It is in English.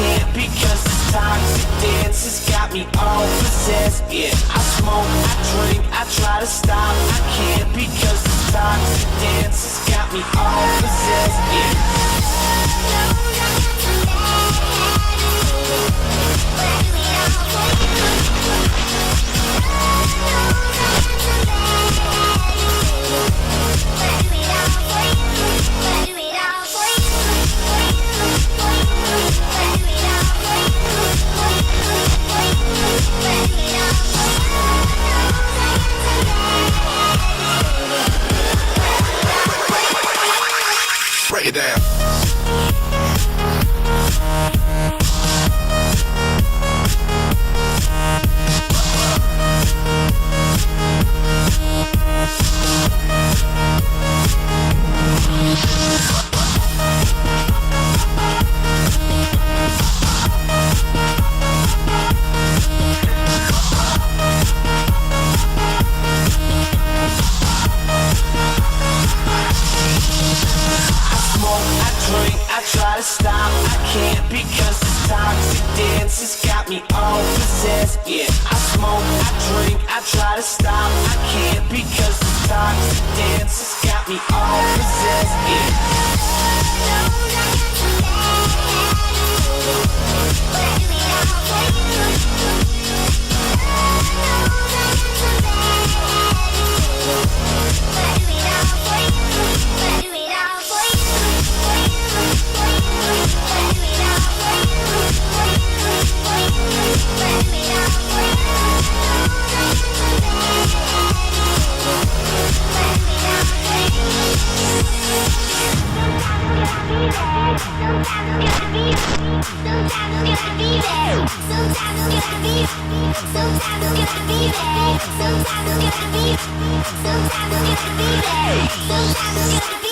can't because this toxic dance has got me all possessed. Yeah, I smoke, I drink, I try to stop. I can't because this toxic dance has got me all possessed. Yeah. Break it down. Try to stop, I can't because this toxic dance has got me all possessed. Yeah, I smoke, I drink, I try to stop, I can't because this toxic dance has got me all possessed. Yeah. Sometimes